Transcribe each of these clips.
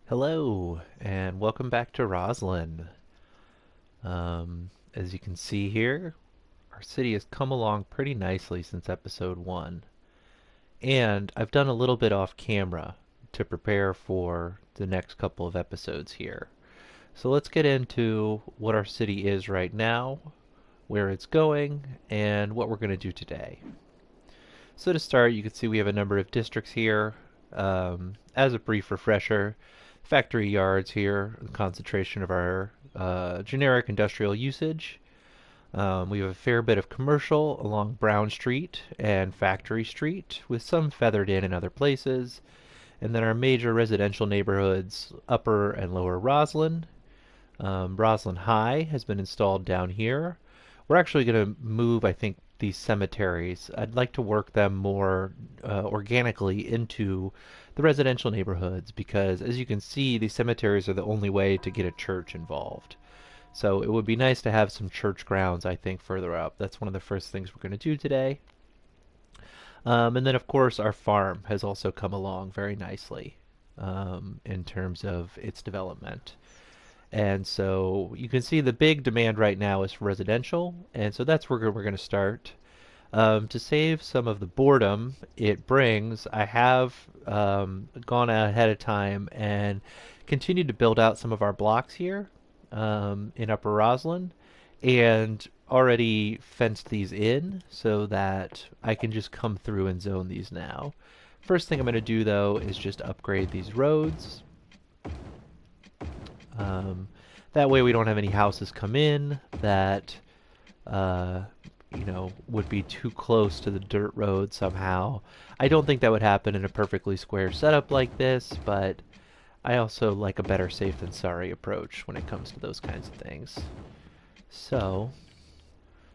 Hello, and welcome back to Roslyn. As you can see here, our city has come along pretty nicely since episode 1. And I've done a little bit off camera to prepare for the next couple of episodes here. So let's get into what our city is right now, where it's going, and what we're going to do today. So to start, you can see we have a number of districts here. As a brief refresher, factory yards here, the concentration of our generic industrial usage. We have a fair bit of commercial along Brown Street and Factory Street, with some feathered in other places. And then our major residential neighborhoods, Upper and Lower Roslyn. Roslyn High has been installed down here. We're actually going to move, I think, these cemeteries. I'd like to work them more organically into the residential neighborhoods because, as you can see, these cemeteries are the only way to get a church involved. So it would be nice to have some church grounds, I think, further up. That's one of the first things we're going to do today. And then, of course, our farm has also come along very nicely in terms of its development. And so you can see the big demand right now is for residential, and so that's where we're going to start. To save some of the boredom it brings, I have gone ahead of time and continued to build out some of our blocks here in Upper Roslyn and already fenced these in so that I can just come through and zone these now. First thing I'm going to do though is just upgrade these roads. Um, that way we don't have any houses come in that, uh, would be too close to the dirt road somehow. I don't think that would happen in a perfectly square setup like this, but I also like a better safe than sorry approach when it comes to those kinds of things. So,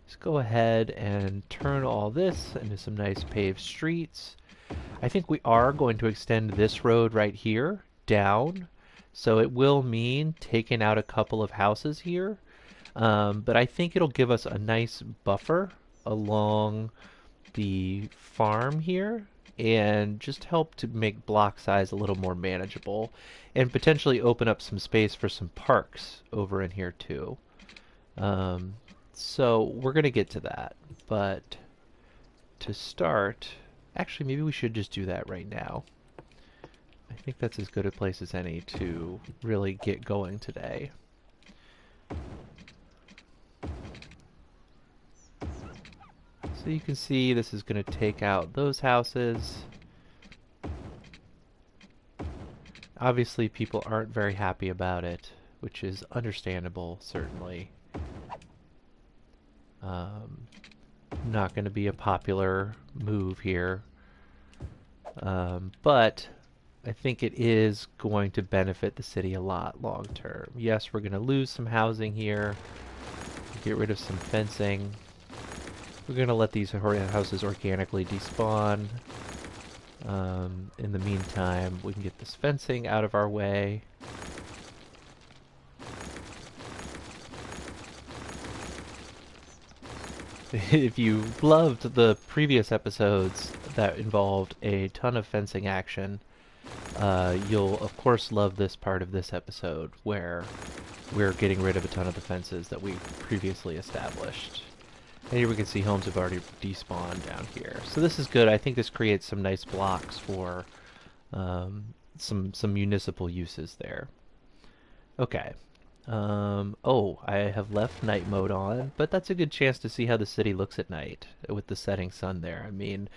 let's go ahead and turn all this into some nice paved streets. I think we are going to extend this road right here down. So it will mean taking out a couple of houses here. But I think it'll give us a nice buffer along the farm here and just help to make block size a little more manageable and potentially open up some space for some parks over in here too. Um, so we're going to get to that. But to start, actually, maybe we should just do that right now. I think that's as good a place as any to really get going today. So you can see this is going to take out those houses. Obviously people aren't very happy about it, which is understandable, certainly. Not going to be a popular move here. But I think it is going to benefit the city a lot long term. Yes, we're going to lose some housing here, get rid of some fencing. We're going to let these houses organically despawn. In the meantime, we can get this fencing out of our way. If you loved the previous episodes that involved a ton of fencing action, you'll of course love this part of this episode where we're getting rid of a ton of the fences that we previously established. And here we can see homes have already despawned down here. So this is good. I think this creates some nice blocks for some municipal uses there. Okay. Oh, I have left night mode on, but that's a good chance to see how the city looks at night with the setting sun there. I mean,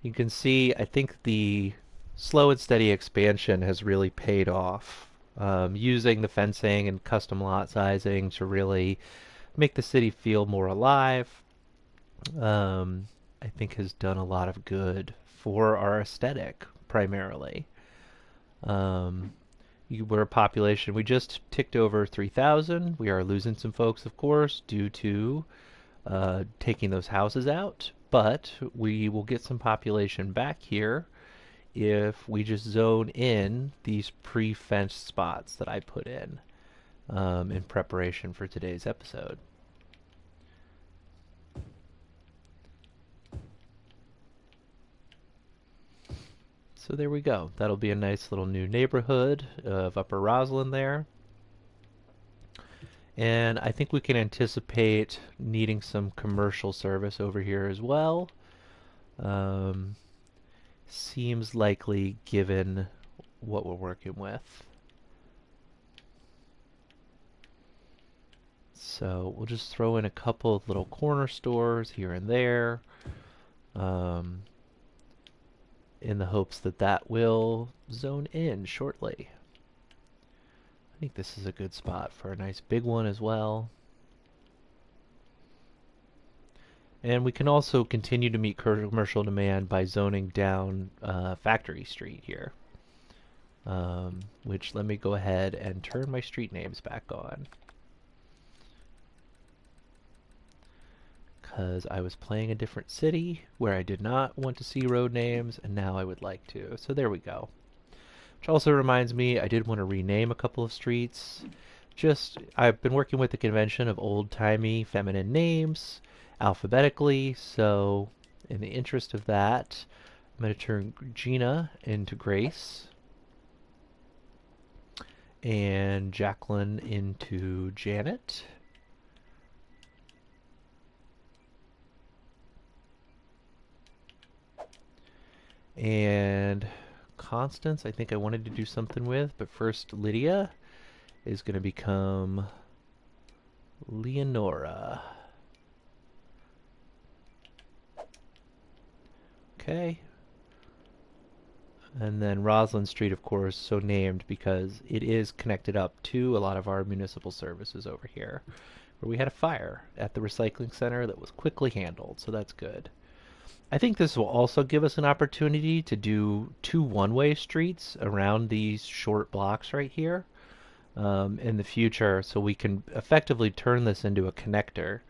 you can see, I think the slow and steady expansion has really paid off. Using the fencing and custom lot sizing to really make the city feel more alive, I think has done a lot of good for our aesthetic, primarily. Um, we're a population, we just ticked over 3,000. We are losing some folks, of course, due to taking those houses out, but we will get some population back here if we just zone in these pre-fenced spots that I put in preparation for today's episode. So there we go. That'll be a nice little new neighborhood of Upper Roslyn there. And I think we can anticipate needing some commercial service over here as well. Um, Seems likely given what we're working with. So we'll just throw in a couple of little corner stores here and there, um, in the hopes that that will zone in shortly. I think this is a good spot for a nice big one as well. And we can also continue to meet commercial demand by zoning down Factory Street here. Which, let me go ahead and turn my street names back on. Because I was playing a different city where I did not want to see road names, and now I would like to. So there we go. Which also reminds me, I did want to rename a couple of streets. I've been working with the convention of old-timey feminine names, alphabetically, so in the interest of that, I'm going to turn Gina into Grace, and Jacqueline into Janet. And Constance, I think I wanted to do something with, but first Lydia is going to become Leonora. Okay. And then Roslyn Street, of course, so named because it is connected up to a lot of our municipal services over here, where we had a fire at the recycling center that was quickly handled, so that's good. I think this will also give us an opportunity to do 2 one-way streets around these short blocks right here in the future, so we can effectively turn this into a connector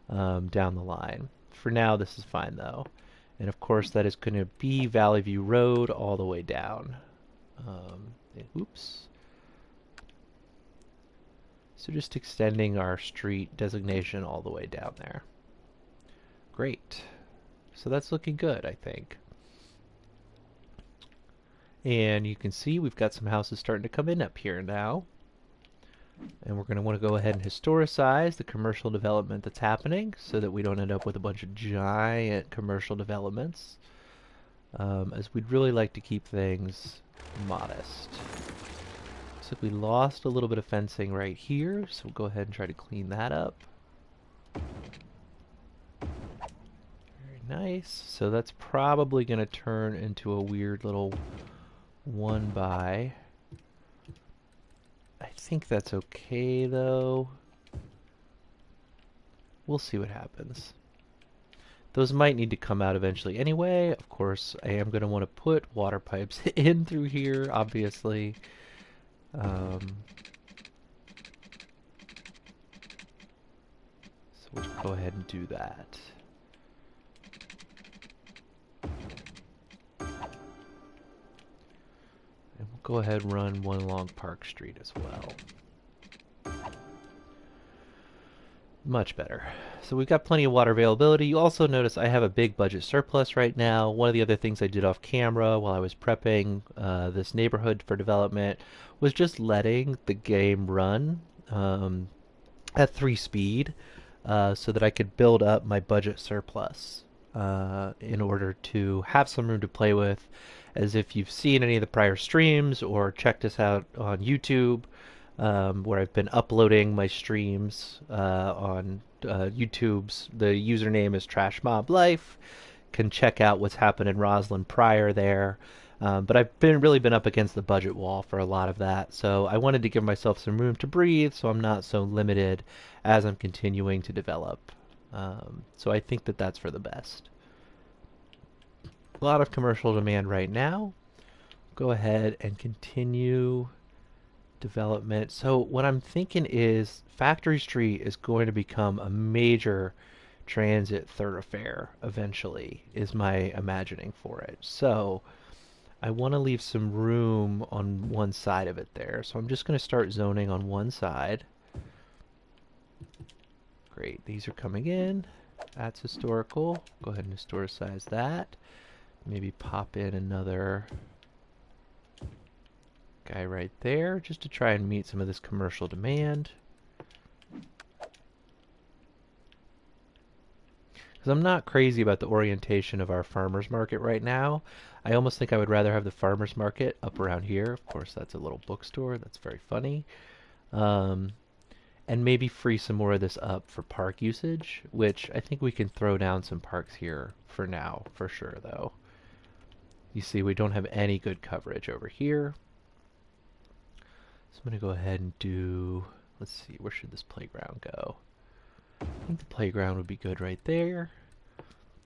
down the line. For now, this is fine though. And of course, that is going to be Valley View Road all the way down. Oops. So just extending our street designation all the way down there. Great. So that's looking good, I think. And you can see we've got some houses starting to come in up here now. And we're going to want to go ahead and historicize the commercial development that's happening so that we don't end up with a bunch of giant commercial developments, as we'd really like to keep things modest. Looks like we lost a little bit of fencing right here, so we'll go ahead and try to clean that up. Nice. So that's probably going to turn into a weird little 1x. I think that's okay though. We'll see what happens. Those might need to come out eventually anyway. Of course, I am going to want to put water pipes in through here, obviously. So we'll go ahead and do that. And we'll go ahead and run one along Park Street as well. Much better. So we've got plenty of water availability. You also notice I have a big budget surplus right now. One of the other things I did off camera while I was prepping this neighborhood for development was just letting the game run at 3 speed so that I could build up my budget surplus in order to have some room to play with. As if you've seen any of the prior streams or checked us out on YouTube, where I've been uploading my streams on YouTube's, the username is Trash Mob Life. Can check out what's happened in Roslyn prior there. But I've really been up against the budget wall for a lot of that, so I wanted to give myself some room to breathe so I'm not so limited as I'm continuing to develop. So I think that that's for the best. A lot of commercial demand right now. Go ahead and continue development. So what I'm thinking is Factory Street is going to become a major transit thoroughfare eventually, is my imagining for it. So I want to leave some room on one side of it there. So I'm just going to start zoning on one side. Great, these are coming in. That's historical. Go ahead and historicize that. Maybe pop in another guy right there, just to try and meet some of this commercial demand. Because I'm not crazy about the orientation of our farmer's market right now. I almost think I would rather have the farmer's market up around here. Of course, that's a little bookstore. That's very funny. Um, and maybe free some more of this up for park usage, which I think we can throw down some parks here for now, for sure, though. You see, we don't have any good coverage over here. So I'm going to go ahead and do, let's see, where should this playground go? I think the playground would be good right there.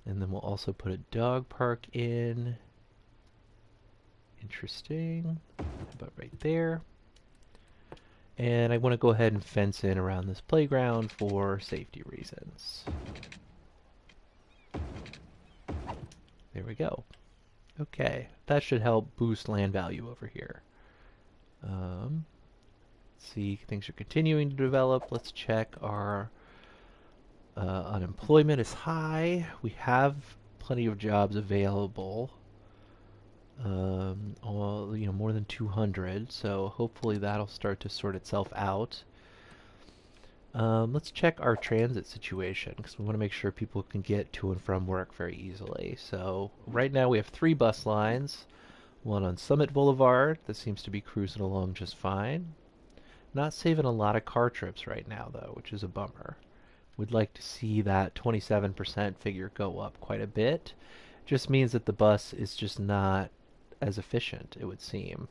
And then we'll also put a dog park in. Interesting. How about right there? And I want to go ahead and fence in around this playground for safety reasons. There we go. Okay, that should help boost land value over here. See, things are continuing to develop. Let's check our unemployment is high. We have plenty of jobs available. More than 200. So hopefully that'll start to sort itself out. Let's check our transit situation because we want to make sure people can get to and from work very easily. So right now we have 3 bus lines. One on Summit Boulevard that seems to be cruising along just fine. Not saving a lot of car trips right now though, which is a bummer. We'd like to see that 27% figure go up quite a bit. Just means that the bus is just not as efficient, it would seem.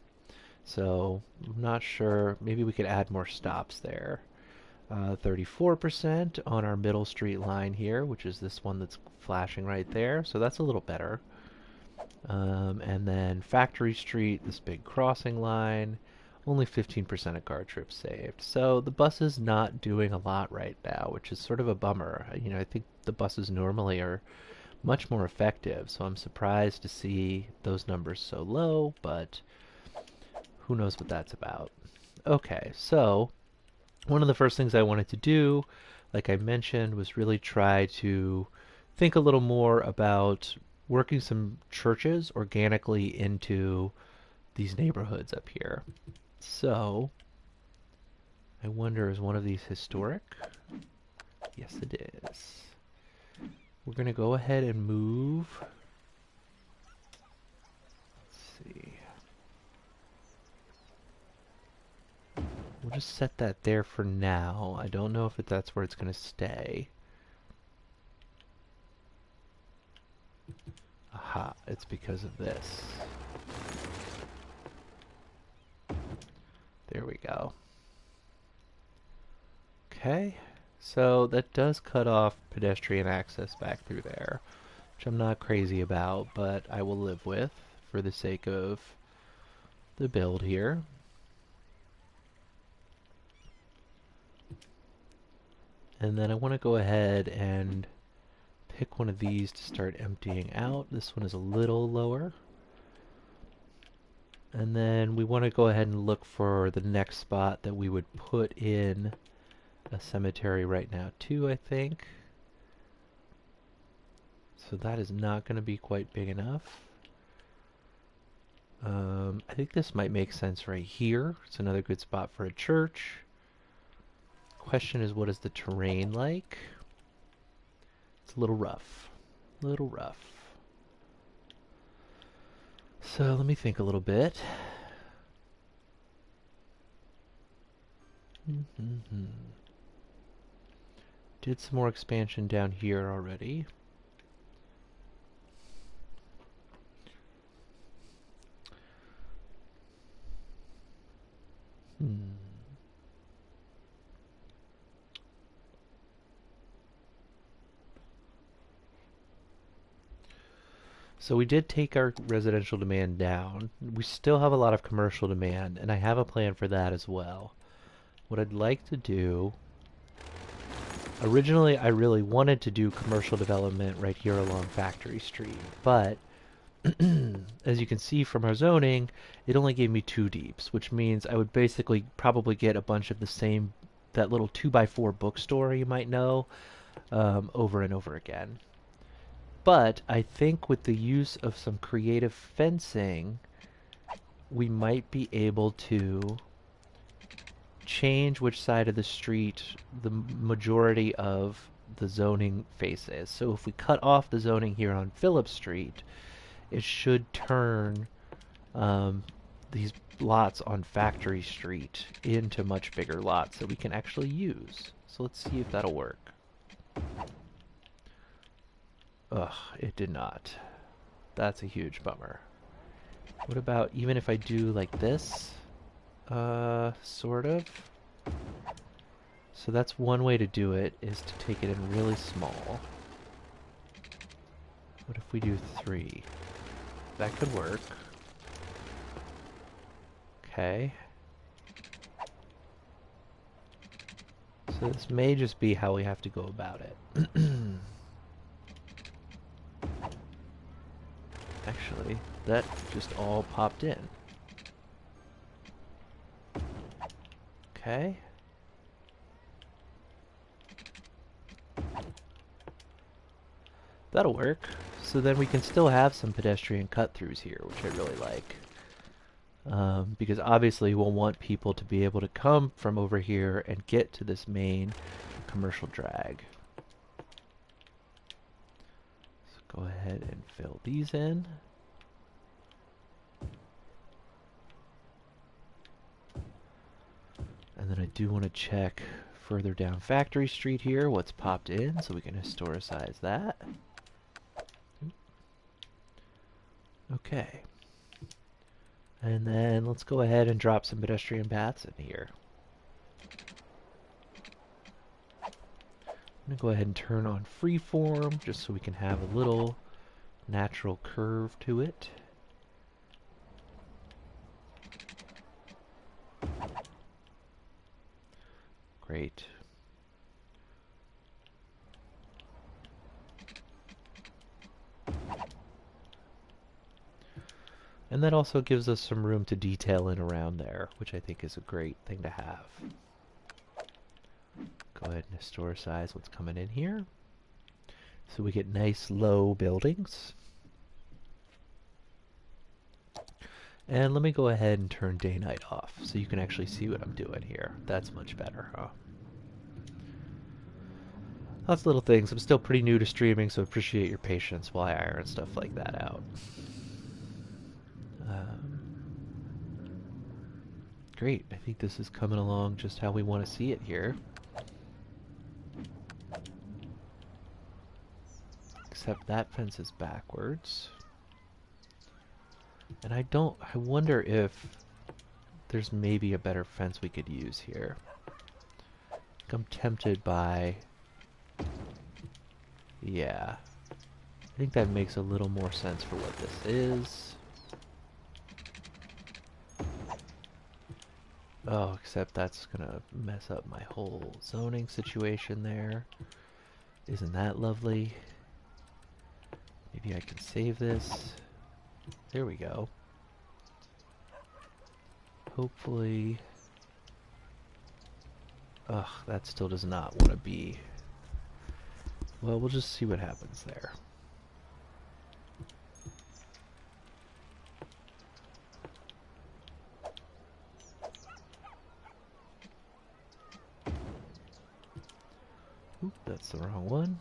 So I'm not sure. Maybe we could add more stops there. 34% on our Middle Street line here, which is this one that's flashing right there. So that's a little better. And then Factory Street, this big crossing line, only 15% of car trips saved. So the bus is not doing a lot right now, which is sort of a bummer. I think the buses normally are much more effective, so I'm surprised to see those numbers so low, but who knows what that's about. Okay, so one of the first things I wanted to do, like I mentioned, was really try to think a little more about working some churches organically into these neighborhoods up here. So, I wonder, is one of these historic? Yes, it is. We're going to go ahead and move. Let's see. We'll just set that there for now. I don't know if that's where it's going to stay. Aha, it's because of this. There we go. Okay, so that does cut off pedestrian access back through there, which I'm not crazy about, but I will live with for the sake of the build here. And then I want to go ahead and pick one of these to start emptying out. This one is a little lower. And then we want to go ahead and look for the next spot that we would put in a cemetery right now too, I think. So that is not going to be quite big enough. I think this might make sense right here. It's another good spot for a church. Question is, what is the terrain like? It's a little rough. A little rough. So let me think a little bit. Did some more expansion down here already. So we did take our residential demand down. We still have a lot of commercial demand, and I have a plan for that as well. What I'd like to do... Originally, I really wanted to do commercial development right here along Factory Street, but as you can see from our zoning, it only gave me 2 deeps, which means I would basically probably get a bunch of the same, that little 2x4 bookstore you might know, over and over again. But I think with the use of some creative fencing, we might be able to change which side of the street the majority of the zoning faces. So if we cut off the zoning here on Phillip Street, it should turn these lots on Factory Street into much bigger lots that we can actually use. So let's see if that'll work. Ugh, it did not. That's a huge bummer. What about even if I do like this? Sort of. So that's one way to do it, is to take it in really small. What if we do 3? That could work. Okay. So this may just be how we have to go about it. Actually, that just all popped in. Okay. That'll work. So then we can still have some pedestrian cut-throughs here, which I really like. Because obviously we'll want people to be able to come from over here and get to this main commercial drag. So go ahead and fill these in. And then I do want to check further down Factory Street here what's popped in, so we can historicize that. Okay. And then let's go ahead and drop some pedestrian paths in here. I'm going to go ahead and turn on freeform just so we can have a little natural curve to it. Great. And that also gives us some room to detail in around there, which I think is a great thing to have. Go ahead and historicize what's coming in here. So we get nice low buildings. And let me go ahead and turn day-night off so you can actually see what I'm doing here. That's much better, huh? Lots of little things. I'm still pretty new to streaming, so appreciate your patience while I iron stuff like that out. Great. I think this is coming along just how we want to see it here. Except that fence is backwards. And I wonder if there's maybe a better fence we could use here. I'm tempted by... Yeah. I think that makes a little more sense for what this is. Oh, except that's gonna mess up my whole zoning situation there. Isn't that lovely? Maybe I can save this. There we go. Hopefully... Ugh, that still does not want to be... Well, we'll just see what happens there. Oop, that's the wrong one.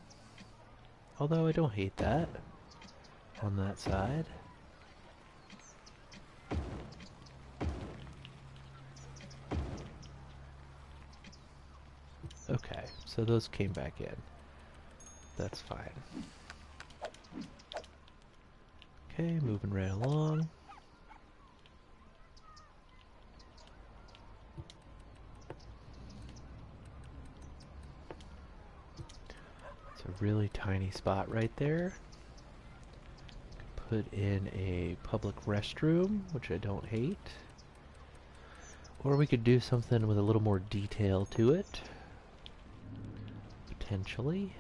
Although I don't hate that on that side. Okay, so those came back in. That's fine. Okay, moving right along. It's a really tiny spot right there. Put in a public restroom, which I don't hate. Or we could do something with a little more detail to it. Potentially.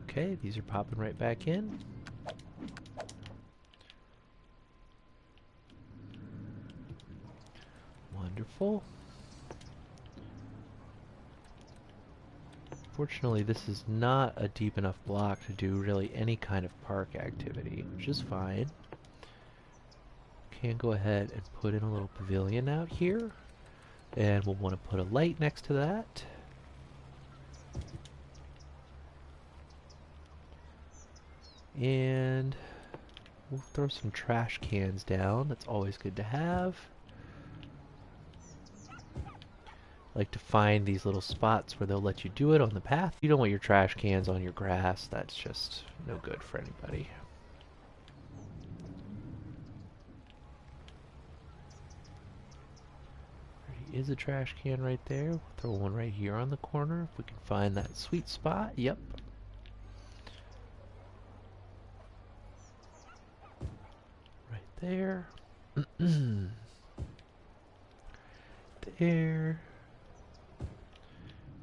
Okay, these are popping right back in. Wonderful. Unfortunately, this is not a deep enough block to do really any kind of park activity, which is fine. Can go ahead and put in a little pavilion out here, and we'll want to put a light next to that. And we'll throw some trash cans down. That's always good to have. Like to find these little spots where they'll let you do it on the path. You don't want your trash cans on your grass. That's just no good for anybody. There is a trash can right there. We'll throw one right here on the corner if we can find that sweet spot. Yep. Right there. There.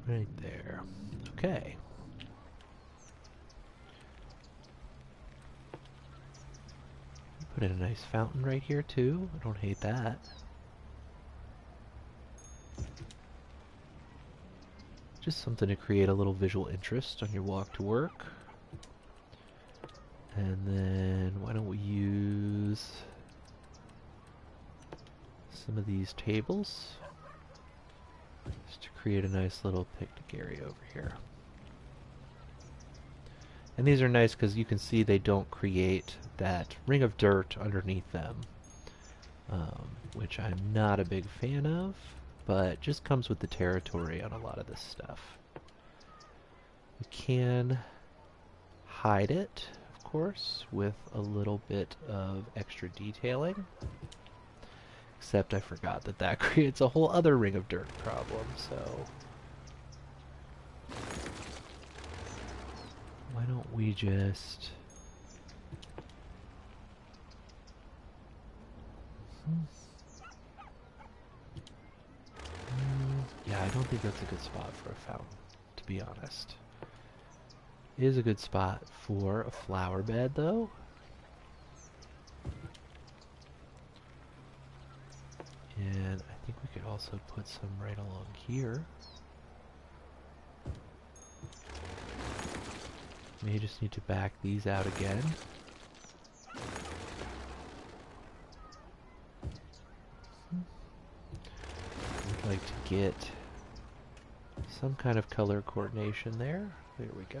Right there. Okay. Put in a nice fountain right here too. I don't hate that. Just something to create a little visual interest on your walk to work. And then why don't we use some of these tables just to create a nice little picnic area over here. And these are nice because you can see they don't create that ring of dirt underneath them, which I'm not a big fan of, but just comes with the territory on a lot of this stuff. We can hide it, of course, with a little bit of extra detailing. Except I forgot that that creates a whole other ring of dirt problem, so why don't we just yeah, I don't think that's a good spot for a fountain, to be honest. It is a good spot for a flower bed, though. And I think we could also put some right along here. May just need to back these out again. I'd like to get some kind of color coordination there. There we go.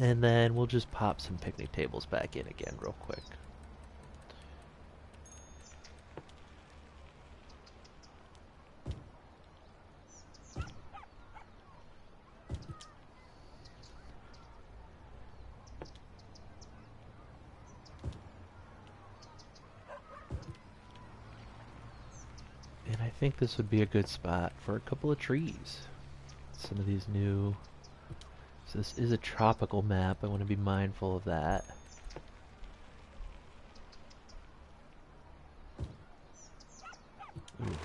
And then we'll just pop some picnic tables back in again real quick. And I think this would be a good spot for a couple of trees. Some of these new... So this is a tropical map. I want to be mindful of that. Ooh,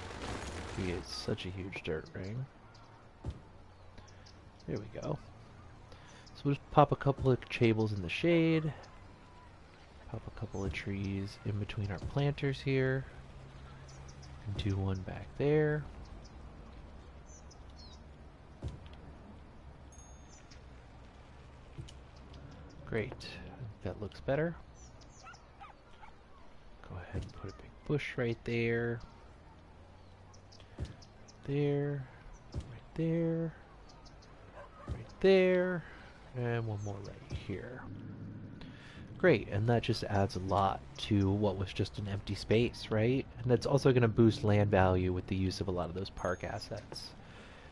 creates such a huge dirt ring. There we go. So we'll just pop a couple of tables in the shade. Pop a couple of trees in between our planters here. And do one back there. Great. I think that looks better. Go ahead and put a big bush right there. There. Right there. Right there. And one more right here. Great, and that just adds a lot to what was just an empty space, right? And that's also going to boost land value with the use of a lot of those park assets.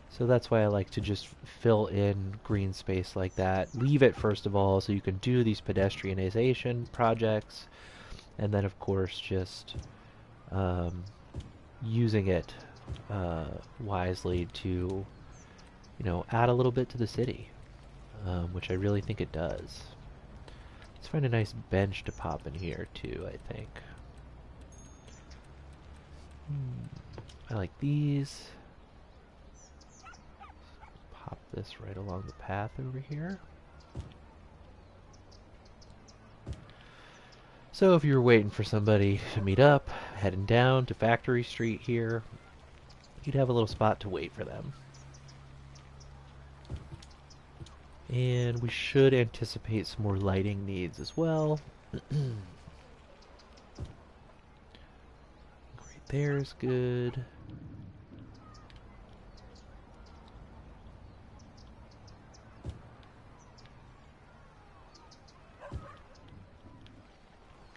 So that's why I like to just fill in green space like that. Leave it first of all so you can do these pedestrianization projects. And then of course just using it wisely to, you know, add a little bit to the city. Which I really think it does. Let's find a nice bench to pop in here too, I think. I like these. Pop this right along the path over here. So if you're waiting for somebody to meet up, heading down to Factory Street here, you'd have a little spot to wait for them. And we should anticipate some more lighting needs as well. Right there is good.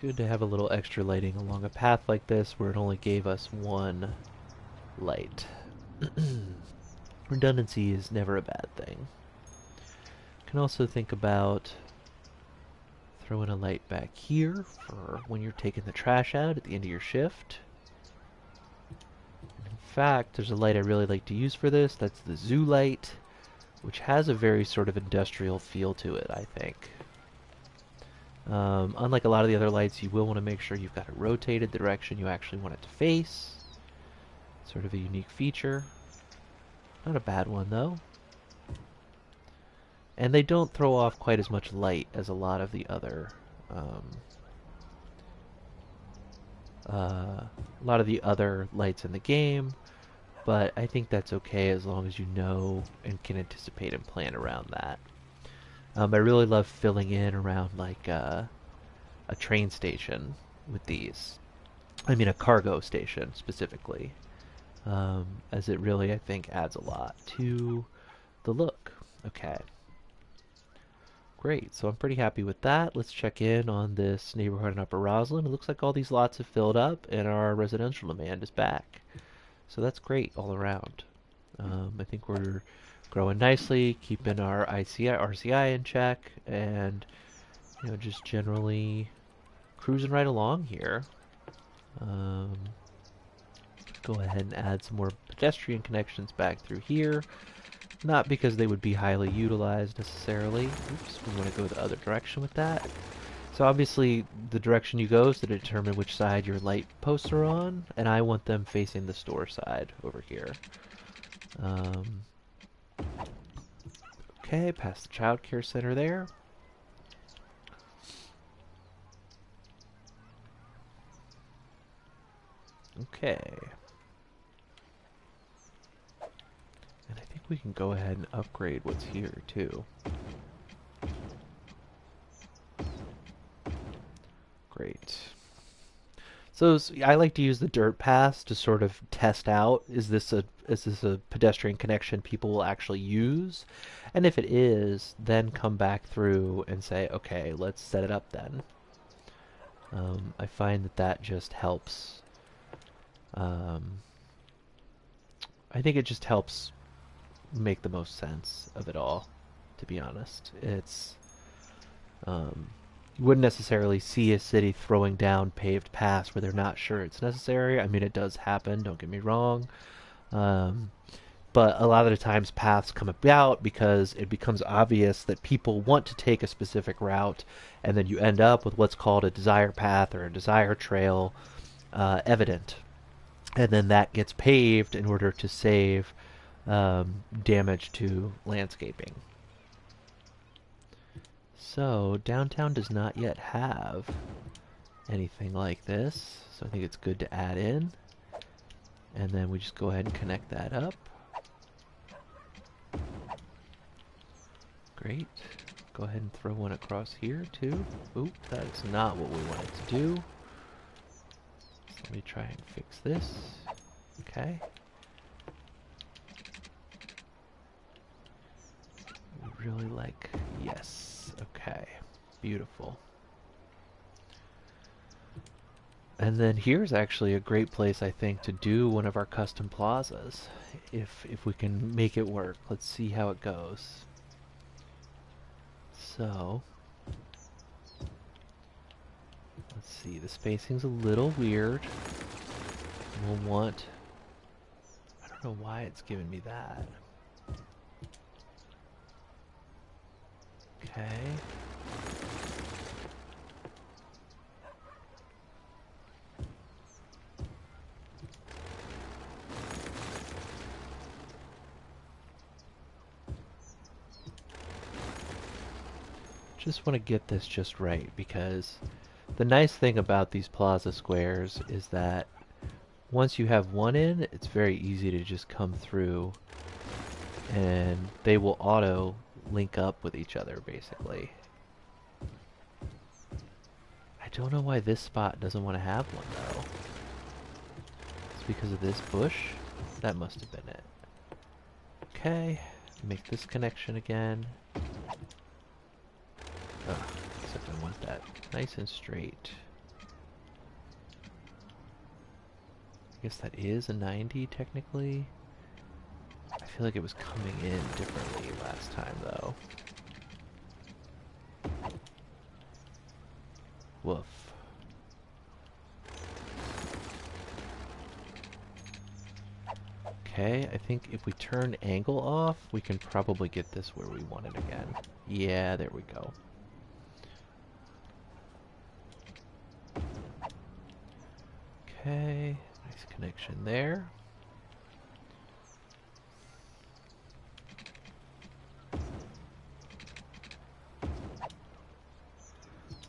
Good to have a little extra lighting along a path like this where it only gave us one light. Redundancy is never a bad thing. Can also think about throwing a light back here for when you're taking the trash out at the end of your shift. In fact, there's a light I really like to use for this. That's the zoo light, which has a very sort of industrial feel to it, I think. Unlike a lot of the other lights, you will want to make sure you've got it rotated the direction you actually want it to face. Sort of a unique feature. Not a bad one, though. And they don't throw off quite as much light as a lot of the other lights in the game, but I think that's okay as long as you know and can anticipate and plan around that. I really love filling in around like a train station with these. I mean a cargo station specifically, as it really I think adds a lot to the look. Okay. Great, so I'm pretty happy with that. Let's check in on this neighborhood in Upper Roslyn. It looks like all these lots have filled up and our residential demand is back. So that's great all around. I think we're growing nicely, keeping our RCI in check, and just generally cruising right along here. Go ahead and add some more pedestrian connections back through here. Not because they would be highly utilized necessarily. Oops, we want to go the other direction with that. So obviously the direction you go is to determine which side your light posts are on, and I want them facing the store side over here. Okay, past the child care center there. Okay. And I think we can go ahead and upgrade what's here too. Great. So I like to use the dirt paths to sort of test out, is this a pedestrian connection people will actually use? And if it is, then come back through and say, okay, let's set it up then. I find that just helps. I think it just helps make the most sense of it all, to be honest. It's you wouldn't necessarily see a city throwing down paved paths where they're not sure it's necessary. I mean, it does happen, don't get me wrong. But a lot of the times paths come about because it becomes obvious that people want to take a specific route, and then you end up with what's called a desire path or a desire trail evident. And then that gets paved in order to save damage to landscaping. So downtown does not yet have anything like this, so I think it's good to add in. And then we just go ahead and connect that up. Great. Go ahead and throw one across here too. Oop, that's not what we wanted to do. So let me try and fix this. Okay. Really like, yes, okay, beautiful. And then here's actually a great place, I think, to do one of our custom plazas, if we can make it work. Let's see how it goes. So, let's see, the spacing's a little weird. We'll want, I don't know why it's giving me that. Okay. Just want to get this just right, because the nice thing about these plaza squares is that once you have one in, it's very easy to just come through and they will auto link up with each other basically. I don't know why this spot doesn't want to have one though. It's because of this bush? That must have been it. Okay, make this connection again. Ugh, except I want that nice and straight. I guess that is a 90 technically. I feel like it was coming in differently last time though. Woof. Okay, I think if we turn angle off, we can probably get this where we want it again. Yeah, there we go. Okay, nice connection there.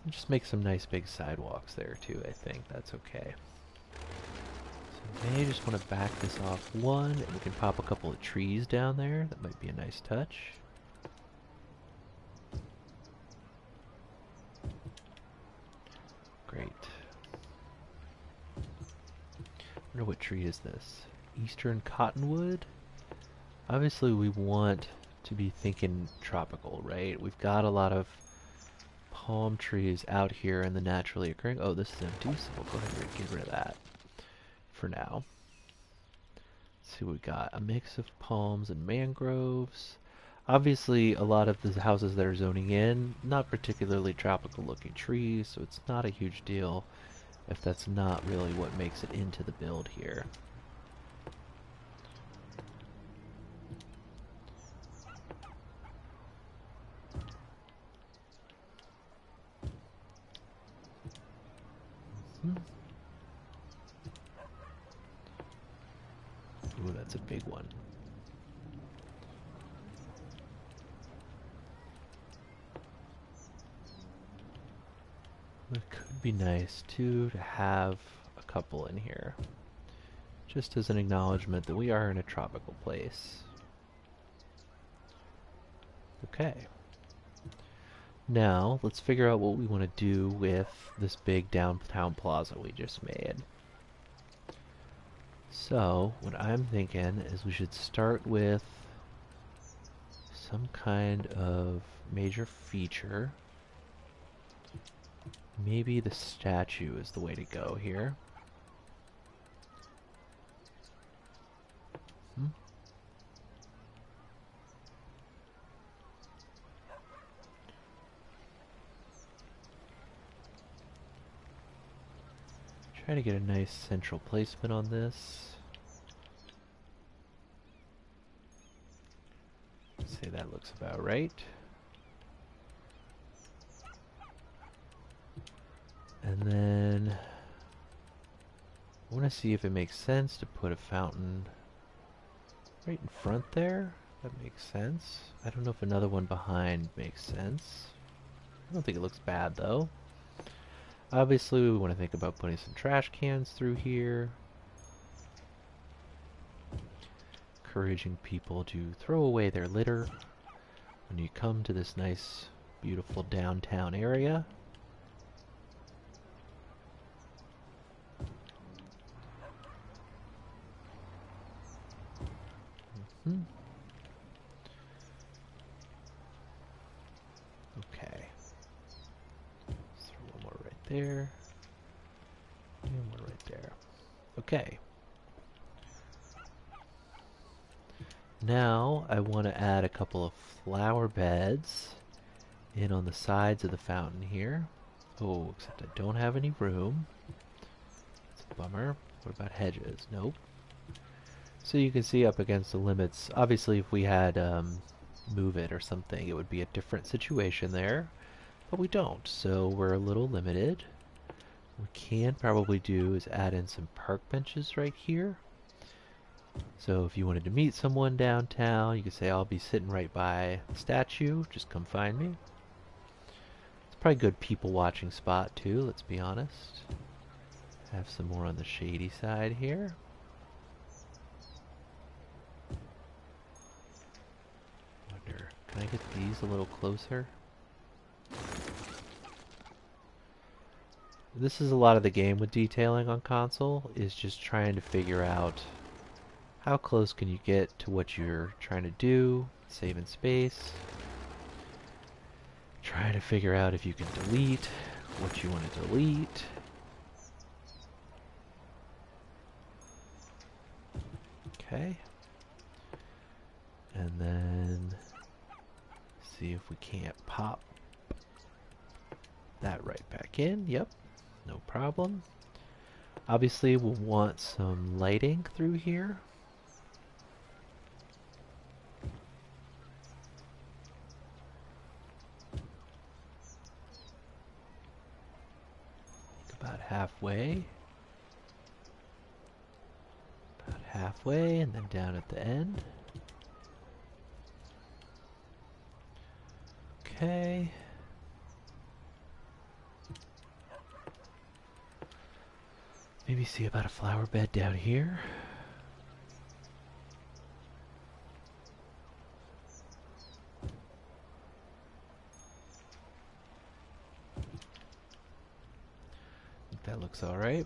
And just make some nice big sidewalks there too, I think. That's okay. So may just want to back this off one, and we can pop a couple of trees down there. That might be a nice touch. Great. I wonder what tree is this? Eastern cottonwood? Obviously we want to be thinking tropical, right? We've got a lot of palm trees out here in the naturally occurring. Oh, this is empty, so we'll go ahead and get rid of that for now. Let's see what we got. A mix of palms and mangroves. Obviously, a lot of the houses that are zoning in, not particularly tropical looking trees, so it's not a huge deal if that's not really what makes it into the build here. Ooh, that's a big one. It could be nice too to have a couple in here, just as an acknowledgement that we are in a tropical place. Okay. Now, let's figure out what we want to do with this big downtown plaza we just made. So, what I'm thinking is we should start with some kind of major feature. Maybe the statue is the way to go here. Try to get a nice central placement on this. Let's say that looks about right. And then I want to see if it makes sense to put a fountain right in front there. That makes sense. I don't know if another one behind makes sense. I don't think it looks bad though. Obviously we want to think about putting some trash cans through here. Encouraging people to throw away their litter when you come to this nice, beautiful downtown area. Okay. Let's throw one more right there. And one right there. Okay. Now I want to add a couple of flower beds in on the sides of the fountain here. Oh, except I don't have any room. It's a bummer. What about hedges? Nope. So you can see up against the limits. Obviously if we had move it or something, it would be a different situation there. But we don't, so we're a little limited. What we can probably do is add in some park benches right here. So if you wanted to meet someone downtown, you could say, I'll be sitting right by the statue, just come find me. It's probably a good people watching spot too, let's be honest. Have some more on the shady side here. Wonder, can I get these a little closer? This is a lot of the game with detailing on console, is just trying to figure out how close can you get to what you're trying to do, saving space. Trying to figure out if you can delete what you want to delete. Okay. And then see if we can't pop that right back in. Yep, no problem. Obviously we'll want some lighting through here. About halfway. About halfway, and then down at the end. Okay. Maybe see about a flower bed down here. I think that looks all right.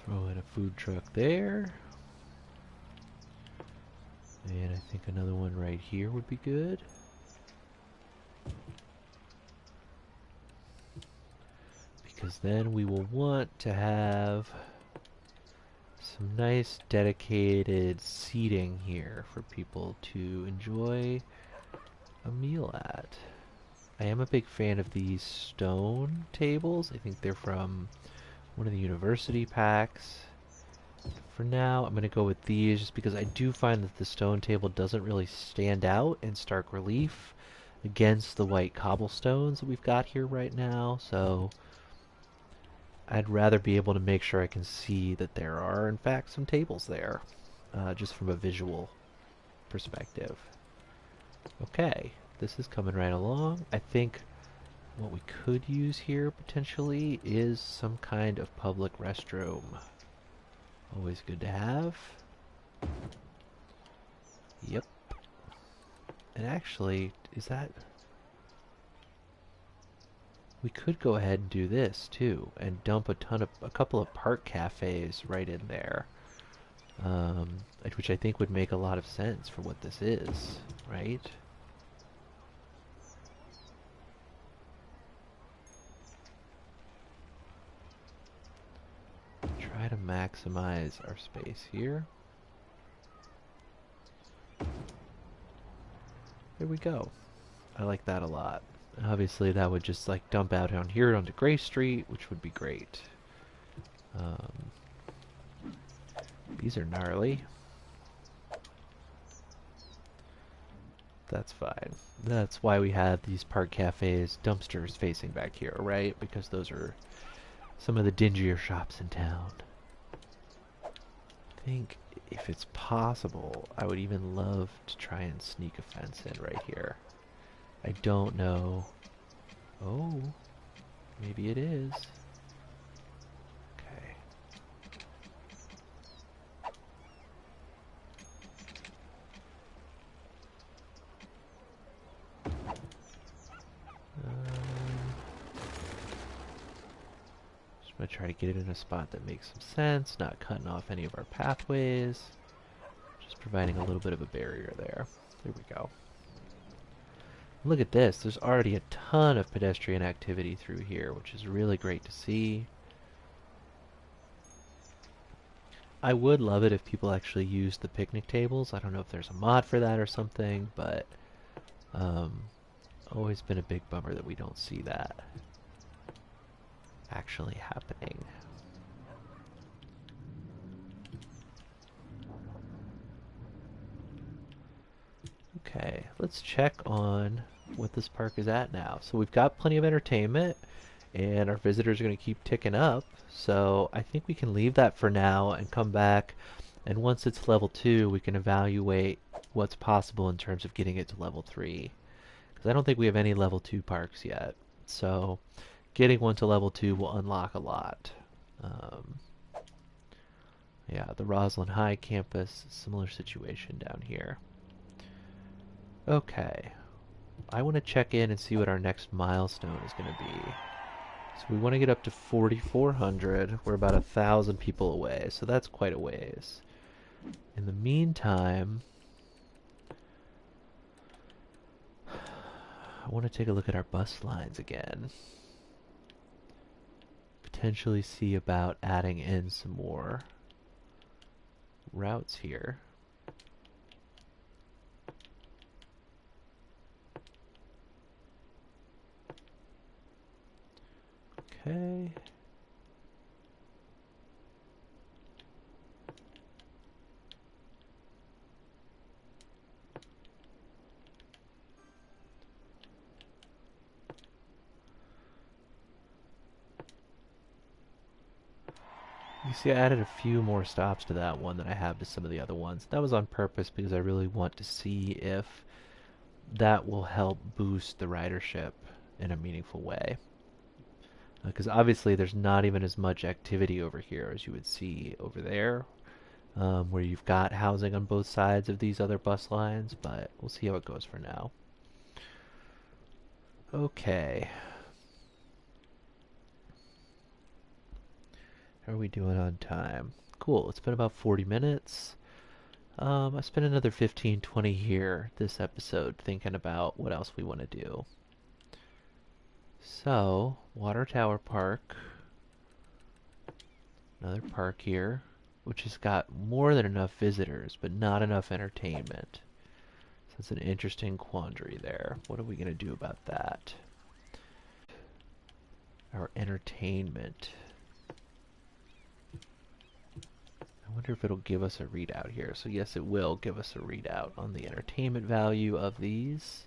Throw in a food truck there. And I think another one right here would be good. Because then we will want to have some nice dedicated seating here for people to enjoy a meal at. I am a big fan of these stone tables. I think they're from one of the university packs. For now, I'm going to go with these just because I do find that the stone table doesn't really stand out in stark relief against the white cobblestones that we've got here right now. So I'd rather be able to make sure I can see that there are, in fact, some tables there, just from a visual perspective. Okay, this is coming right along. I think what we could use here, potentially, is some kind of public restroom. Always good to have. Yep. And actually, is that... We could go ahead and do this too, and dump a couple of park cafes right in there, which I think would make a lot of sense for what this is, right? Try to maximize our space here. There we go. I like that a lot. Obviously that would just like dump out down here onto Gray Street, which would be great. These are gnarly. That's fine. That's why we have these park cafes, dumpsters facing back here, right? Because those are some of the dingier shops in town. I think if it's possible, I would even love to try and sneak a fence in right here. I don't know. Oh, maybe it is. Okay. Just gonna try to get it in a spot that makes some sense, not cutting off any of our pathways. Just providing a little bit of a barrier there. There we go. Look at this, there's already a ton of pedestrian activity through here, which is really great to see. I would love it if people actually used the picnic tables. I don't know if there's a mod for that or something, but always been a big bummer that we don't see that actually happening. Okay, let's check on what this park is at now. So we've got plenty of entertainment, and our visitors are going to keep ticking up. So I think we can leave that for now and come back. And once it's level 2, we can evaluate what's possible in terms of getting it to level 3. Because I don't think we have any level 2 parks yet. So getting one to level 2 will unlock a lot. Um, yeah, the Roslyn High campus, similar situation down here. Okay, I want to check in and see what our next milestone is going to be. So we want to get up to 4,400. We're about 1,000 people away, so that's quite a ways. In the meantime, I want to take a look at our bus lines again. Potentially see about adding in some more routes here. Okay. You see, I added a few more stops to that one than I have to some of the other ones. That was on purpose because I really want to see if that will help boost the ridership in a meaningful way. Because obviously there's not even as much activity over here as you would see over there, where you've got housing on both sides of these other bus lines, but we'll see how it goes for now. Okay. How are we doing on time? Cool, it's been about 40 minutes. I spent another 15, 20 here this episode thinking about what else we want to do. So, Water Tower Park. Another park here, which has got more than enough visitors, but not enough entertainment. So it's an interesting quandary there. What are we going to do about that? Our entertainment. I wonder if it'll give us a readout here. So yes, it will give us a readout on the entertainment value of these.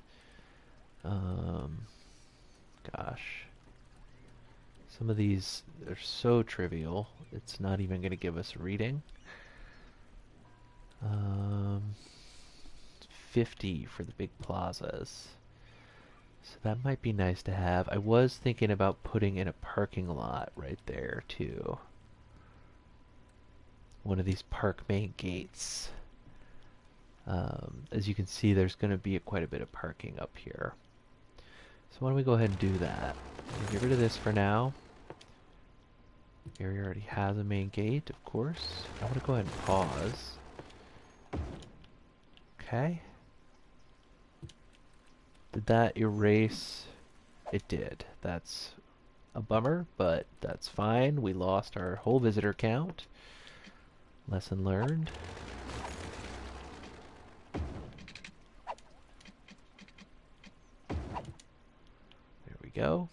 Gosh. Some of these are so trivial, it's not even going to give us a reading. 50 for the big plazas. So that might be nice to have. I was thinking about putting in a parking lot right there too. One of these park main gates. As you can see, there's going to be quite a bit of parking up here. So why don't we go ahead and do that. We'll get rid of this for now. Area already has a main gate, of course. I'm going to go ahead and pause. Okay. Did that erase? It did. That's a bummer, but that's fine. We lost our whole visitor count. Lesson learned. There we go.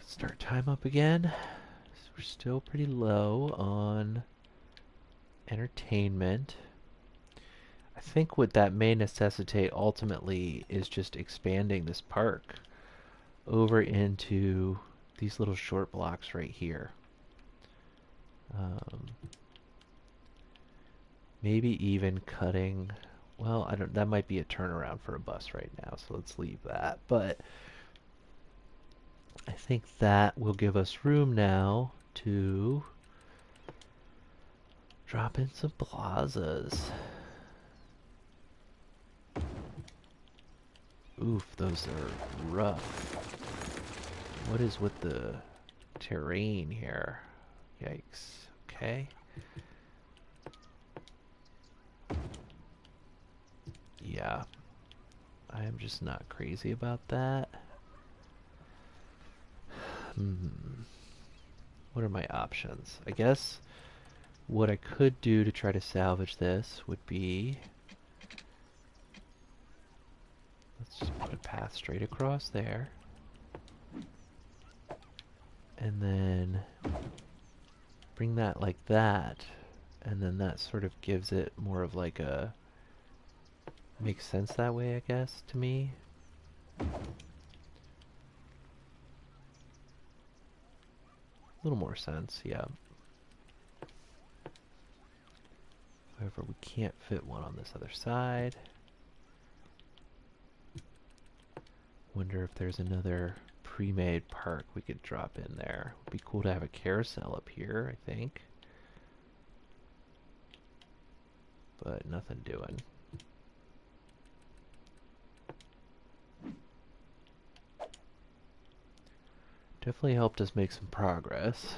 Start time up again. So we're still pretty low on entertainment. I think what that may necessitate ultimately is just expanding this park over into these little short blocks right here. Maybe even cutting, well, I don't, that might be a turnaround for a bus right now, so let's leave that. But I think that will give us room now to drop in some plazas. Oof, those are rough. What is with the terrain here? Yikes. Okay. Yeah. I am just not crazy about that. What are my options? I guess what I could do to try to salvage this would be, let's just put a path straight across there. And then bring that like that. And then that sort of gives it more of like a Makes sense that way, I guess, to me. A little more sense, yeah. However, we can't fit one on this other side. Wonder if there's another pre-made park we could drop in there. Would be cool to have a carousel up here, I think. But nothing doing. Definitely helped us make some progress.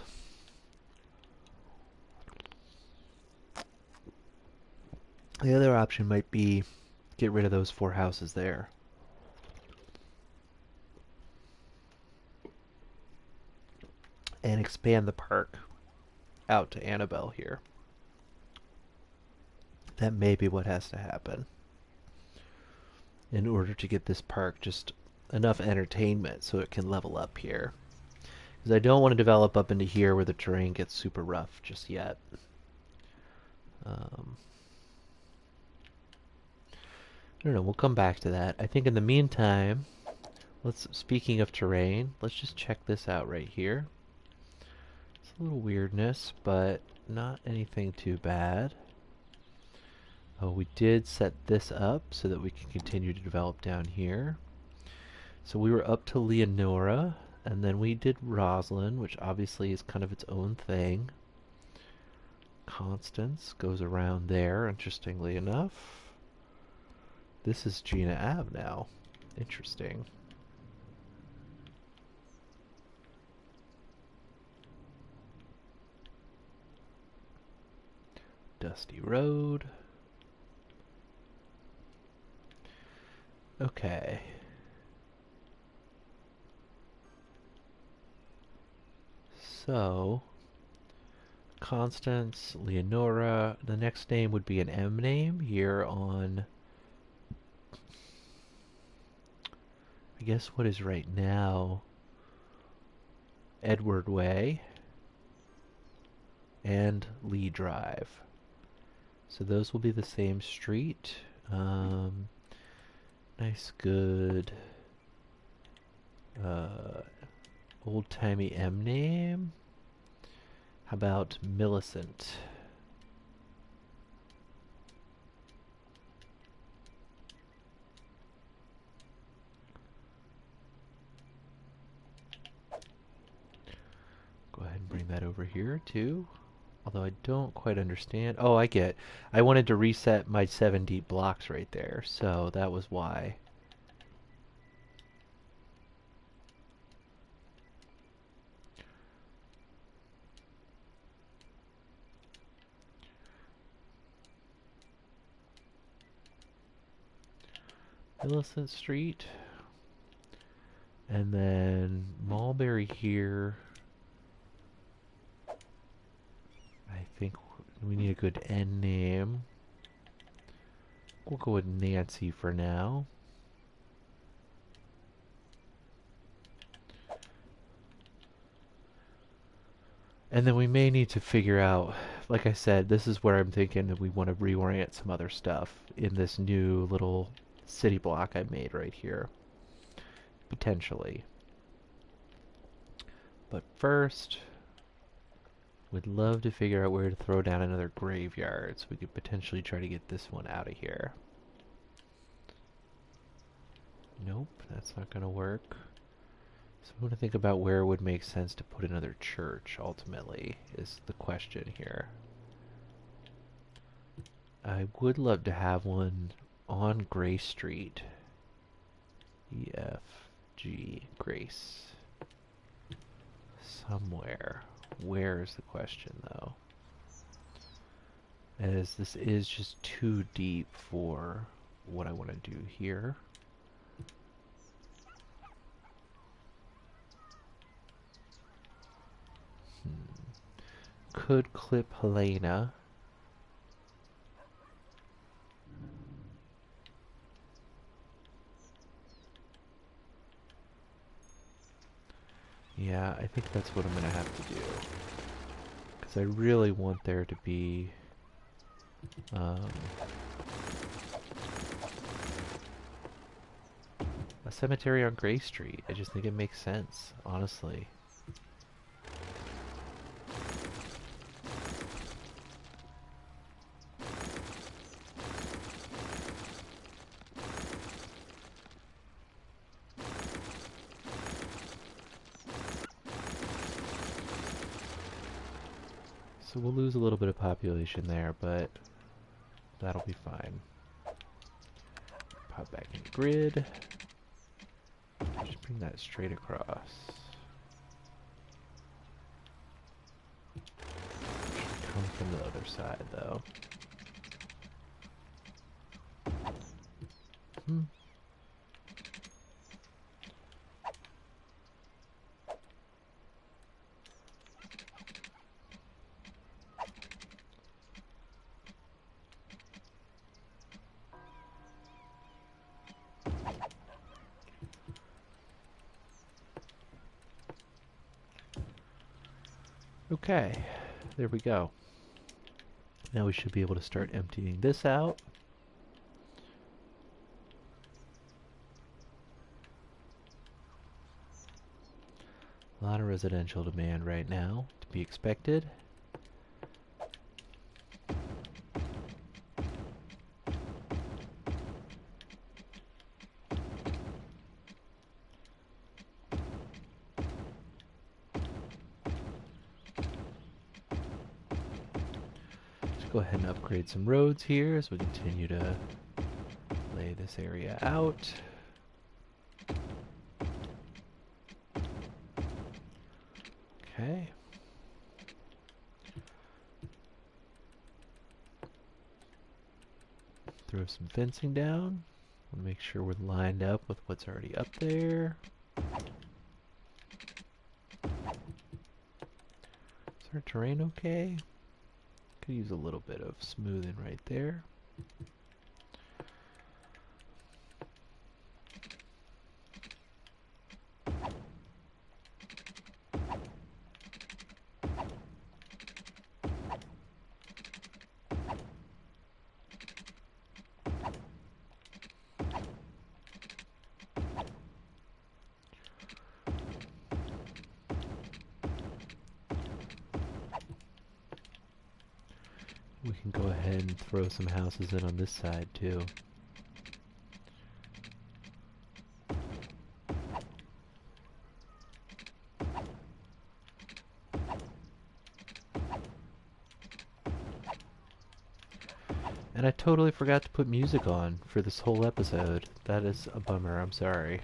The other option might be get rid of those 4 houses there. And expand the park out to Annabel here. That may be what has to happen in order to get this park just enough entertainment so it can level up here. Because I don't want to develop up into here where the terrain gets super rough just yet. I don't know, we'll come back to that. I think in the meantime, speaking of terrain, let's just check this out right here. It's a little weirdness, but not anything too bad. Oh, we did set this up so that we can continue to develop down here. So we were up to Leonora, and then we did Roslyn, which obviously is kind of its own thing. Constance goes around there, interestingly enough. This is Gina Ave now. Interesting. Dusty Road. Okay. So, Constance, Leonora, the next name would be an M name here on, I guess what is right now, Edward Way and Lee Drive. So those will be the same street. Nice, good, old-timey M name. How about Millicent? Go ahead and bring that over here too. Although I don't quite understand. Oh, I wanted to reset my 7 deep blocks right there, so that was why. Millicent Street. And then Mulberry here. I think we need a good N name. We'll go with Nancy for now. And then we may need to figure out, like I said, this is where I'm thinking that we want to reorient some other stuff in this new little city block I made right here. Potentially. But first, we'd love to figure out where to throw down another graveyard so we could potentially try to get this one out of here. Nope, that's not going to work. So I want to think about where it would make sense to put another church, ultimately, is the question here. I would love to have one on Gray Street. E-F-G, Grace. Somewhere. Where is the question, though? As this is just too deep for what I want to do here. Could clip Helena. Yeah, I think that's what I'm going to have to do. Because I really want there to be A cemetery on Gray Street. I just think it makes sense, honestly. So we'll lose a little bit of population there, but that'll be fine. Pop back in grid. Just bring that straight across. Should come from the other side, though. Okay, there we go. Now we should be able to start emptying this out. A lot of residential demand right now, to be expected. Go ahead and upgrade some roads here as we continue to lay this area out. Okay. Throw some fencing down. We'll make sure we're lined up with what's already up there. Is our terrain okay? Could use a little bit of smoothing right there. We can go ahead and throw some houses in on this side too. And I totally forgot to put music on for this whole episode. That is a bummer, I'm sorry.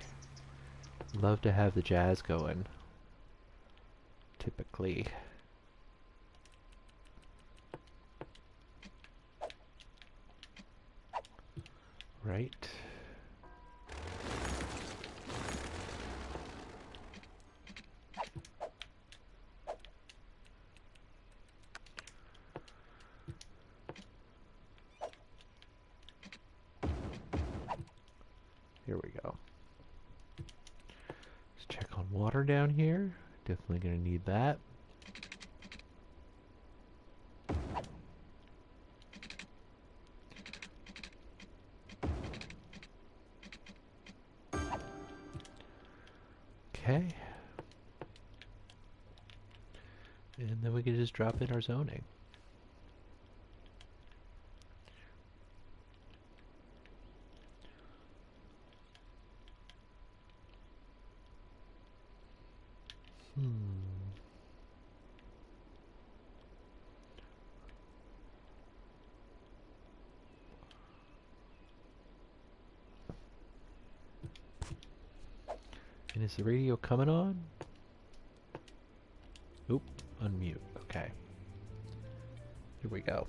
Love to have the jazz going. Typically. Right. Here we go. Let's check on water down here. Definitely going to need that. Okay. And then we can just drop in our zoning. And is the radio coming on? Oop, unmute. Okay. Here we go.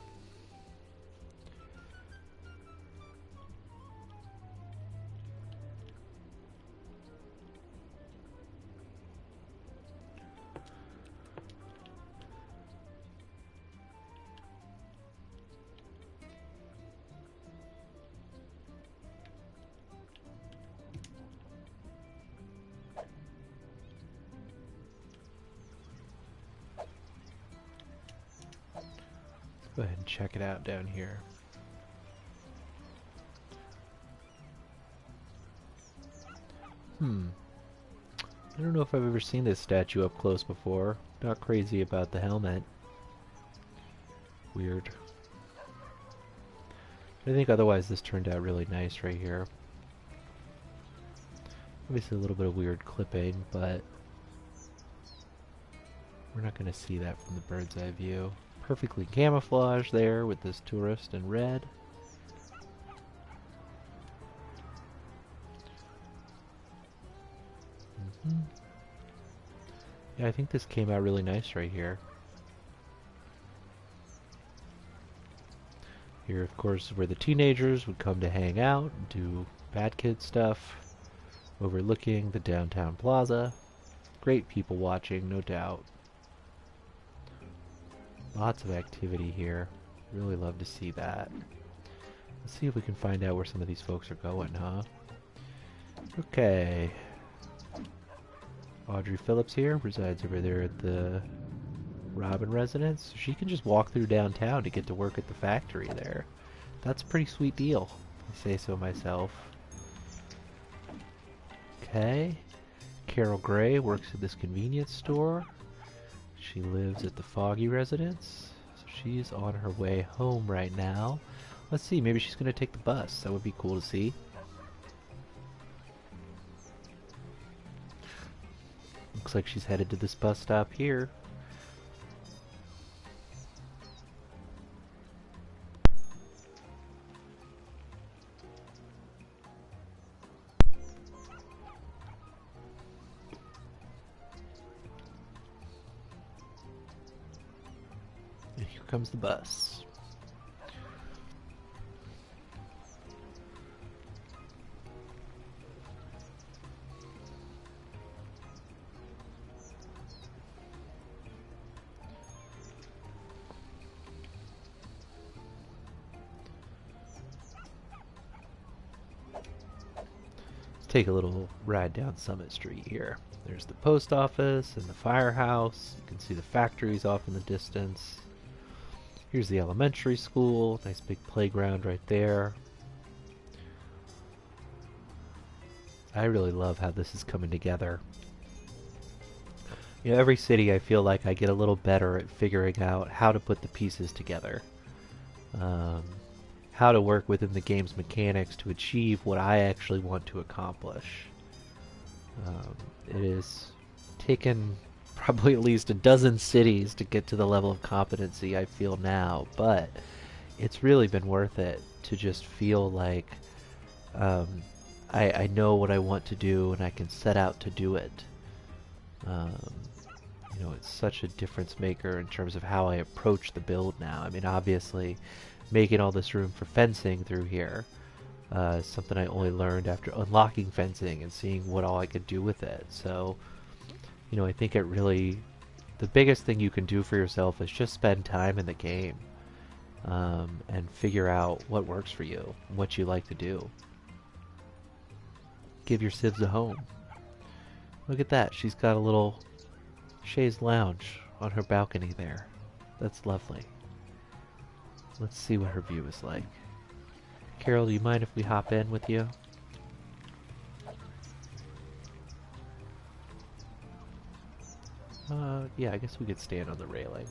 Go ahead and check it out down here. I don't know if I've ever seen this statue up close before. Not crazy about the helmet. Weird. I think otherwise this turned out really nice right here. Obviously a little bit of weird clipping, but we're not going to see that from the bird's eye view. Perfectly camouflaged there with this tourist in red. Yeah, I think this came out really nice right here. Here, of course, is where the teenagers would come to hang out and do bad kid stuff, overlooking the downtown plaza. Great people watching, no doubt. Lots of activity here. Really love to see that. Let's see if we can find out where some of these folks are going, huh? Okay. Audrey Phillips here resides over there at the Robin residence. She can just walk through downtown to get to work at the factory there. That's a pretty sweet deal, if I say so myself. Okay. Carol Gray works at this convenience store. She lives at the Foggy residence. So she's on her way home right now. Let's see, maybe she's going to take the bus. That would be cool to see. Looks like she's headed to this bus stop here. And here comes the bus. Take a little ride down Summit Street here. There's the post office and the firehouse. You can see the factories off in the distance. Here's the elementary school. Nice big playground right there. I really love how this is coming together. You know, every city I feel like I get a little better at figuring out how to put the pieces together. How to work within the game's mechanics to achieve what I actually want to accomplish. It has taken probably at least a dozen cities to get to the level of competency I feel now, but it's really been worth it to just feel like I know what I want to do and I can set out to do it. You know, it's such a difference maker in terms of how I approach the build now. I mean, obviously, making all this room for fencing through here is something I only learned after unlocking fencing and seeing what all I could do with it. So, you know, I think it really, the biggest thing you can do for yourself is just spend time in the game and figure out what works for you, what you like to do. Give your civs a home. Look at that, she's got a little chaise lounge on her balcony there. That's lovely. Let's see what her view is like. Carol, do you mind if we hop in with you? Yeah, I guess we could stand on the railing.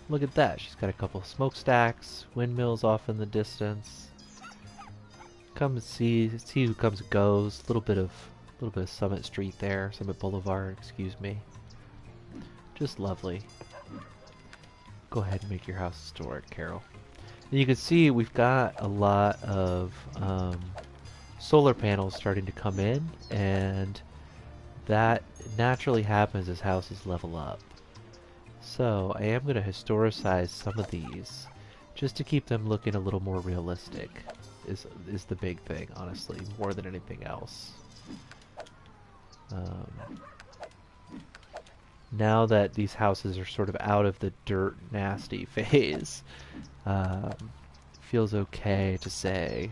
Look at that, she's got a couple of smokestacks, windmills off in the distance. Come and see who comes and goes. A little bit of Summit Street there, Summit Boulevard, excuse me. Just lovely. Go ahead and make your house historic, Carol. And you can see we've got a lot of solar panels starting to come in, and that naturally happens as houses level up. So I am going to historicize some of these just to keep them looking a little more realistic is the big thing, honestly, more than anything else. Now that these houses are sort of out of the dirt nasty phase, feels okay to say,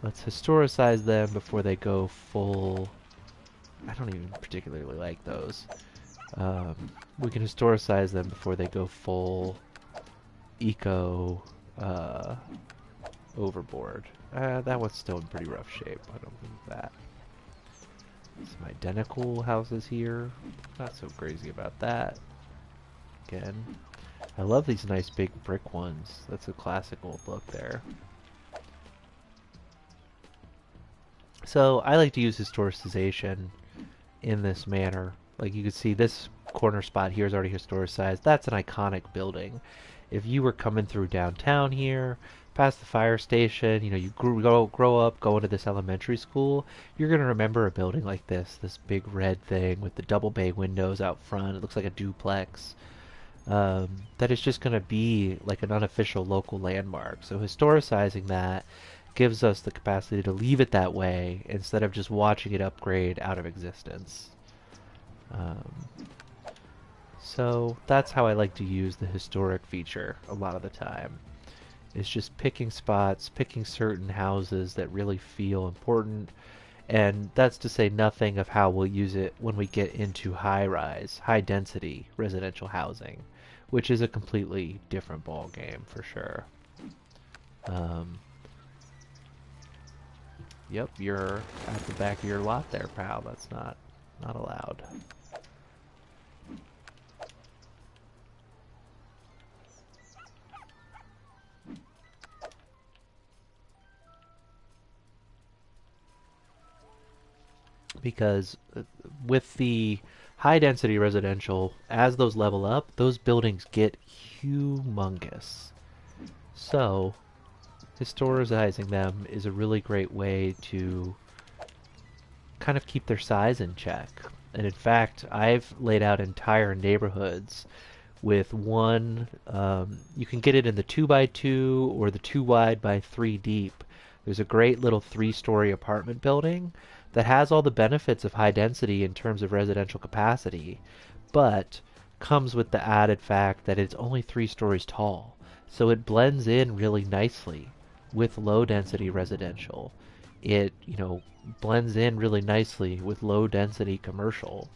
let's historicize them before they go full. I don't even particularly like those. We can historicize them before they go full eco overboard. That one's still in pretty rough shape. I don't believe that. Some identical houses here. Not so crazy about that. Again, I love these nice big brick ones. That's a classic old look there. So I like to use historicization in this manner. Like you can see this corner spot here is already historicized. That's an iconic building. If you were coming through downtown here, past the fire station, you know, you grow up going to this elementary school, you're going to remember a building like this big red thing with the double bay windows out front. It looks like a duplex. That is just going to be like an unofficial local landmark. So historicizing that gives us the capacity to leave it that way instead of just watching it upgrade out of existence. Um, so that's how I like to use the historic feature a lot of the time. It's just picking spots, picking certain houses that really feel important, and that's to say nothing of how we'll use it when we get into high-rise, high-density residential housing, which is a completely different ball game for sure. Yep, you're at the back of your lot there, pal. That's not allowed. Because with the high density residential, as those level up, those buildings get humongous. So, historicizing them is a really great way to kind of keep their size in check. And in fact, I've laid out entire neighborhoods with one, you can get it in the 2 by 2 or the 2 wide by 3 deep. There's a great little 3-story apartment building that has all the benefits of high density in terms of residential capacity, but comes with the added fact that it's only 3 stories tall. So it blends in really nicely with low density residential. It, you know, blends in really nicely with low density commercial.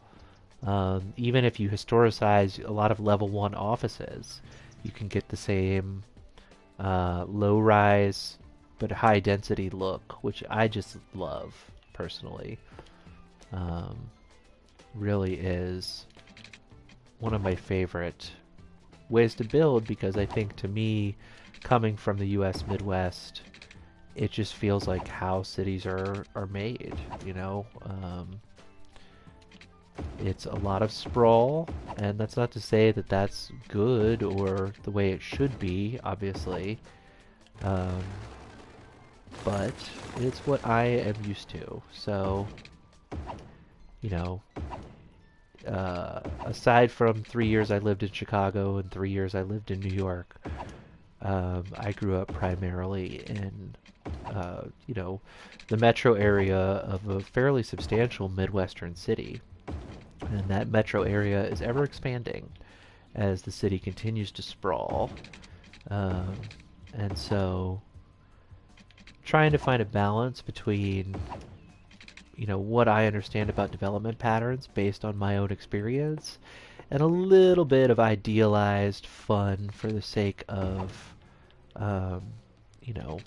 Even if you historicize a lot of level 1 offices, you can get the same low rise but high density look, which I just love personally. Really is one of my favorite ways to build, because I think, to me, coming from the US Midwest, it just feels like how cities are made, you know? It's a lot of sprawl, and that's not to say that that's good or the way it should be, obviously. But it's what I am used to. So, you know, aside from 3 years I lived in Chicago and 3 years I lived in New York, I grew up primarily in, you know, the metro area of a fairly substantial Midwestern city. And that metro area is ever expanding as the city continues to sprawl. And so trying to find a balance between, you know, what I understand about development patterns based on my own experience and a little bit of idealized fun for the sake of, you know,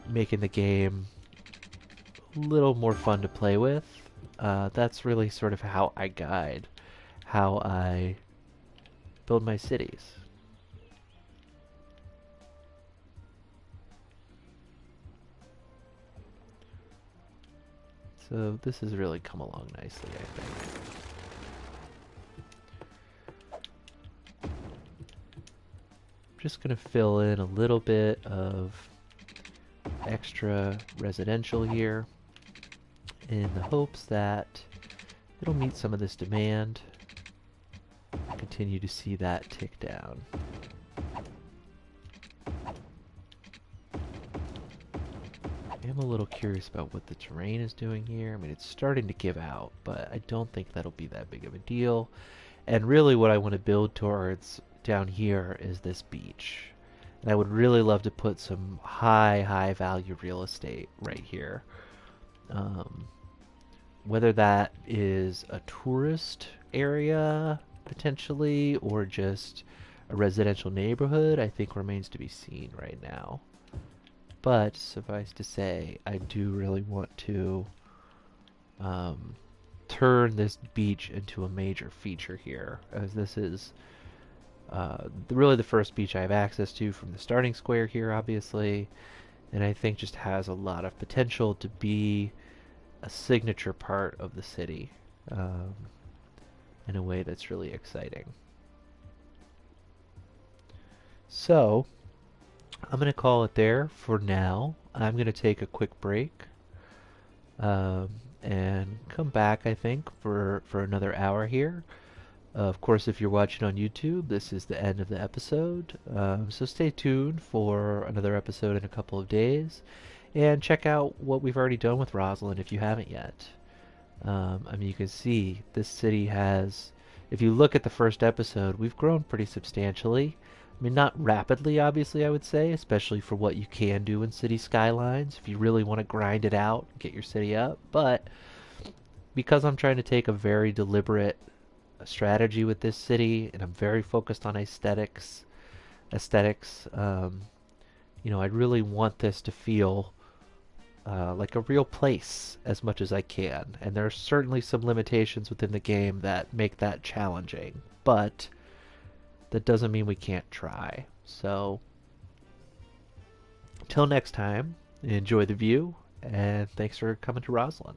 making the game a little more fun to play with. That's really sort of how I guide how I build my cities. So this has really come along nicely, I think. I'm just going to fill in a little bit of extra residential here in the hopes that it'll meet some of this demand. Continue to see that tick down. I am a little curious about what the terrain is doing here. I mean, it's starting to give out, but I don't think that'll be that big of a deal. And really what I want to build towards down here is this beach. And I would really love to put some high value real estate right here. Whether that is a tourist area, potentially, or just a residential neighborhood, I think remains to be seen right now. But suffice to say, I do really want to um, turn this beach into a major feature here, as this is really the first beach I have access to from the starting square here, obviously, and I think just has a lot of potential to be a signature part of the city um, in a way that's really exciting. So, I'm going to call it there for now. I'm going to take a quick break um, and come back, I think, for another hour here. Of course, if you're watching on YouTube, this is the end of the episode. So stay tuned for another episode in a couple of days. And check out what we've already done with Roslyn if you haven't yet. I mean, you can see this city has, if you look at the first episode, we've grown pretty substantially. I mean, not rapidly, obviously, I would say, especially for what you can do in City Skylines if you really want to grind it out, get your city up. But because I'm trying to take a very deliberate strategy with this city, and I'm very focused on aesthetics. I really want this to feel like a real place as much as I can. And there are certainly some limitations within the game that make that challenging, but that doesn't mean we can't try. So, till next time, enjoy the view, and thanks for coming to Roslyn.